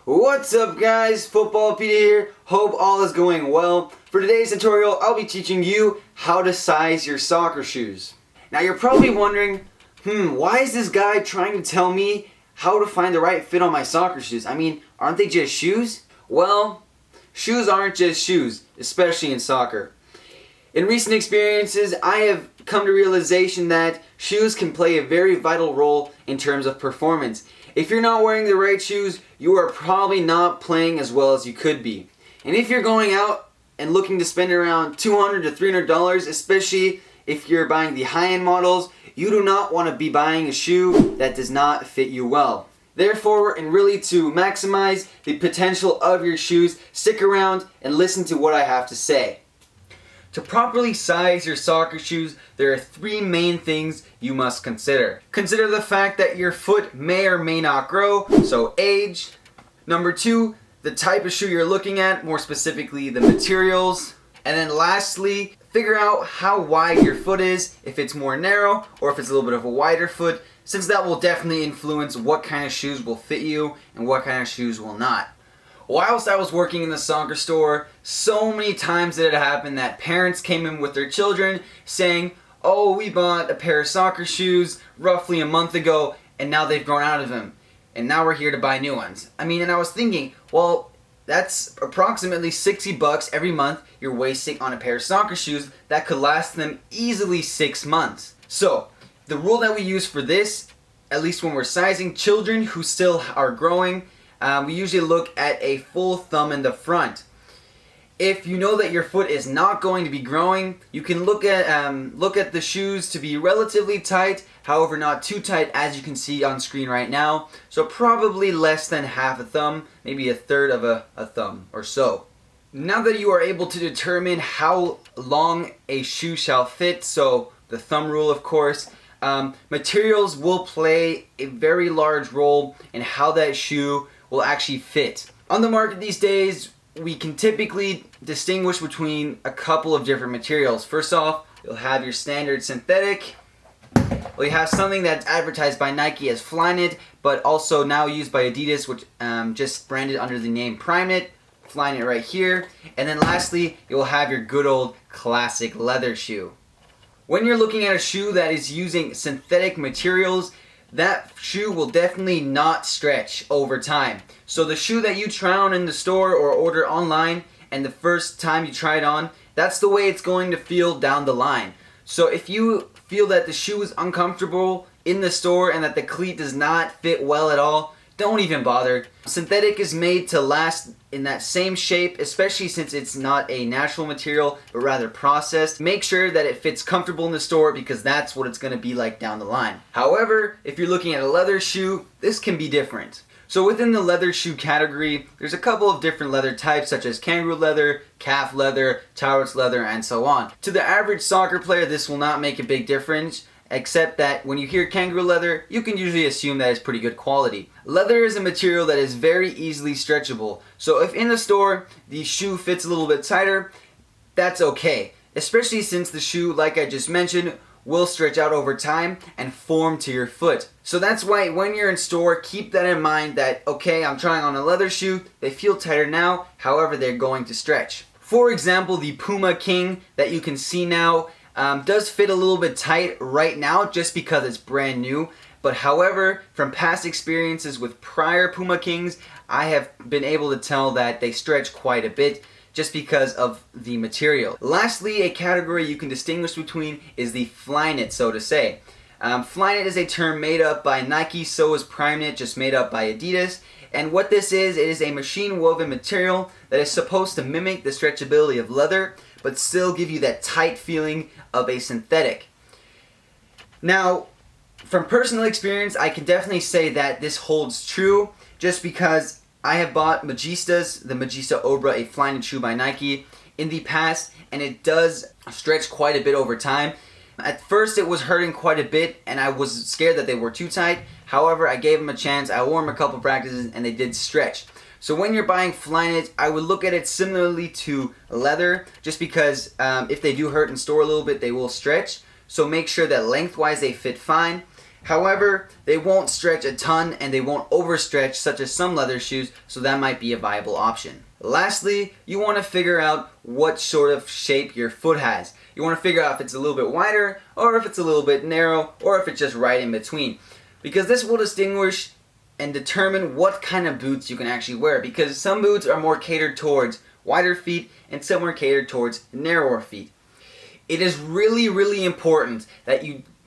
What's up guys, Footballpedia here. Hope all is going well. For today's tutorial, I'll be teaching you how to size your soccer shoes. Now you're probably wondering, why is this guy trying to tell me how to find the right fit on my soccer shoes? I mean, aren't they just shoes? Well, shoes aren't just shoes, especially in soccer. In recent experiences, I have come to realization that shoes can play a very vital role in terms of performance. If you're not wearing the right shoes, you are probably not playing as well as you could be. And if you're going out and looking to spend around $200 to $300, especially if you're buying the high-end models, you do not want to be buying a shoe that does not fit you well. Therefore, and really to maximize the potential of your shoes, stick around and listen to what I have to say. To properly size your soccer shoes, there are three main things you must consider. Consider the fact that your foot may or may not grow, so age. Number two, the type of shoe you're looking at, more specifically the materials. And then lastly, figure out how wide your foot is, if it's more narrow or if it's a little bit of a wider foot, since that will definitely influence what kind of shoes will fit you and what kind of shoes will not. Whilst I was working in the soccer store, so many times did it happen that parents came in with their children saying, "Oh, we bought a pair of soccer shoes roughly a month ago and now they've grown out of them. And now we're here to buy new ones." I mean, and I was thinking, well, that's approximately $60 every month you're wasting on a pair of soccer shoes that could last them easily 6 months. So, the rule that we use for this, at least when we're sizing children who still are growing, we usually look at a full thumb in the front. If you know that your foot is not going to be growing, you can look at the shoes to be relatively tight, however not too tight as you can see on screen right now. So probably less than half a thumb, maybe a third of a thumb or so. Now that you are able to determine how long a shoe shall fit, so the thumb rule of course, materials will play a very large role in how that shoe will actually fit. On the market these days, we can typically distinguish between a couple of different materials. First off, you'll have your standard synthetic. Well, you have something that's advertised by Nike as Flyknit, but also now used by Adidas, which just branded under the name Primeknit. Flyknit right here. And then lastly, you'll have your good old classic leather shoe. When you're looking at a shoe that is using synthetic materials, that shoe will definitely not stretch over time. So the shoe that you try on in the store or order online, and the first time you try it on, that's the way it's going to feel down the line. So if you feel that the shoe is uncomfortable in the store and that the cleat does not fit well at all, don't even bother. Synthetic is made to last in that same shape, especially since it's not a natural material, but rather processed. Make sure that it fits comfortable in the store because that's what it's going to be like down the line. However, if you're looking at a leather shoe, this can be different. So within the leather shoe category, there's a couple of different leather types such as kangaroo leather, calf leather, Taurus leather, and so on. To the average soccer player, this will not make a big difference, except that when you hear kangaroo leather, you can usually assume that it's pretty good quality. Leather is a material that is very easily stretchable, so if in the store the shoe fits a little bit tighter, that's okay. Especially since the shoe, like I just mentioned, will stretch out over time and form to your foot. So that's why when you're in store, keep that in mind that, okay, I'm trying on a leather shoe, they feel tighter now, however they're going to stretch. For example, the Puma King that you can see now does fit a little bit tight right now just because it's brand new. But however, from past experiences with prior Puma Kings, I have been able to tell that they stretch quite a bit just because of the material. Lastly, a category you can distinguish between is the Flyknit, so to say. Flyknit is a term made up by Nike, so is Primeknit, just made up by Adidas. And what this is, it is a machine woven material that is supposed to mimic the stretchability of leather, but still give you that tight feeling of a synthetic. Now, from personal experience, I can definitely say that this holds true just because I have bought Magistas, the Magista Obra, a Flyknit shoe by Nike, in the past, and it does stretch quite a bit over time. At first it was hurting quite a bit and I was scared that they were too tight. However, I gave them a chance, I wore them a couple practices and they did stretch. So when you're buying Flyknit, I would look at it similarly to leather, just because if they do hurt in store a little bit, they will stretch. So make sure that lengthwise they fit fine. However, they won't stretch a ton and they won't overstretch such as some leather shoes, so that might be a viable option. Lastly, you want to figure out what sort of shape your foot has. You want to figure out if it's a little bit wider or if it's a little bit narrow or if it's just right in between. Because this will distinguish and determine what kind of boots you can actually wear, because some boots are more catered towards wider feet and some are catered towards narrower feet. It is really important that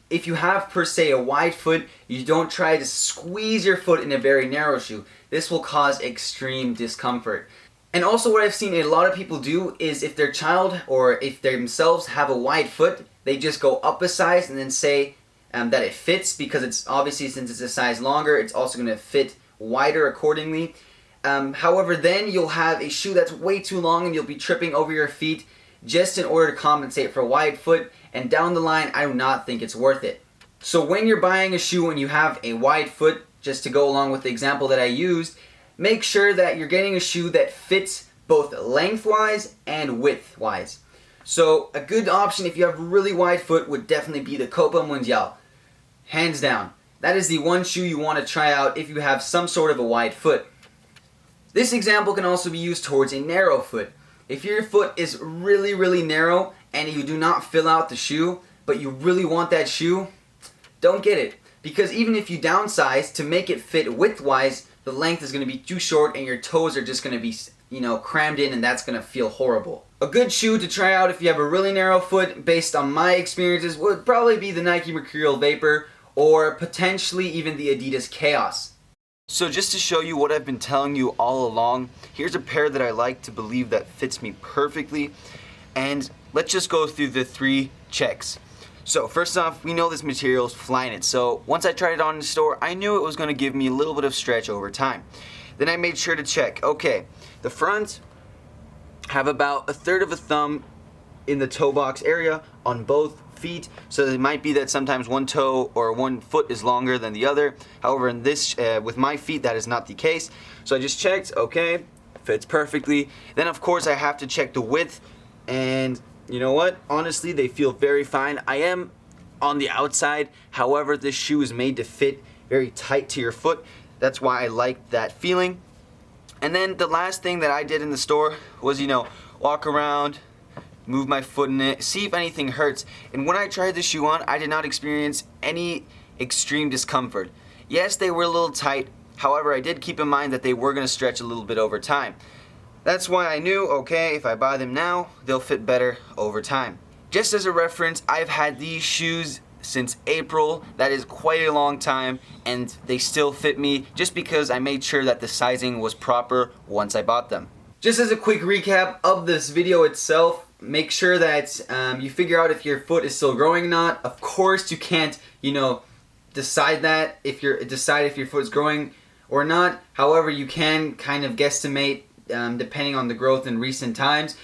if you have per se a wide foot, you don't try to squeeze your foot in a very narrow shoe. This will cause extreme discomfort. And also what I've seen a lot of people do is if their child or if they themselves have a wide foot, they just go up a size and then say that it fits, because it's obviously, since it's a size longer, it's also going to fit wider accordingly. However, then you'll have a shoe that's way too long and you'll be tripping over your feet just in order to compensate for a wide foot, and down the line I do not think it's worth it. So when you're buying a shoe and you have a wide foot, just to go along with the example that I used, make sure that you're getting a shoe that fits both lengthwise and widthwise. So a good option if you have a really wide foot would definitely be the Copa Mundial. Hands down. That is the one shoe you want to try out if you have some sort of a wide foot. This example can also be used towards a narrow foot. If your foot is really narrow and you do not fill out the shoe, but you really want that shoe, don't get it. Because even if you downsize to make it fit widthwise, the length is going to be too short and your toes are just going to be, crammed in, and that's going to feel horrible. A good shoe to try out if you have a really narrow foot, based on my experiences, would probably be the Nike Mercurial Vapor or potentially even the Adidas Chaos. So just to show you what I've been telling you all along, here's a pair that I like to believe that fits me perfectly, and let's just go through the 3 checks. So first off, we know this material is Flyknit, so once I tried it on in the store, I knew it was going to give me a little bit of stretch over time. Then I made sure to check, okay, the front have about 1/3 of a thumb in the toe box area on both feet, so it might be that sometimes one toe or one foot is longer than the other. However, in this with my feet, that is not the case. So I just checked, okay, fits perfectly. Then of course I have to check the width, and you know what, honestly they feel very fine. I am on the outside, however this shoe is made to fit very tight to your foot. That's why I like that feeling. And then the last thing that I did in the store was, walk around, move my foot in it, see if anything hurts. And when I tried the shoe on, I did not experience any extreme discomfort. Yes, they were a little tight, however I did keep in mind that they were going to stretch a little bit over time. That's why I knew, okay, if I buy them now, they'll fit better over time. Just as a reference, I've had these shoes since April. That is quite a long time, and they still fit me just because I made sure that the sizing was proper once I bought them. Just as a quick recap of this video itself, make sure that you figure out if your foot is still growing or not. Of course, you can't, decide that if your foot is growing or not. However, you can kind of guesstimate depending on the growth in recent times.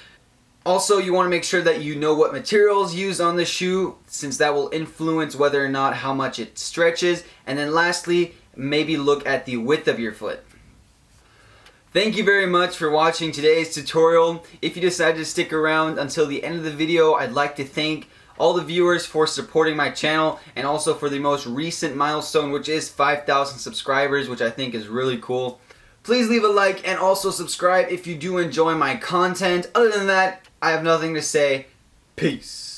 Also, you want to make sure that you know what materials used on the shoe, since that will influence whether or not how much it stretches. And then lastly, maybe look at the width of your foot. Thank you very much for watching today's tutorial. If you decided to stick around until the end of the video, I'd like to thank all the viewers for supporting my channel, and also for the most recent milestone, which is 5,000 subscribers, which I think is really cool. Please leave a like and also subscribe if you do enjoy my content. Other than that, I have nothing to say. Peace.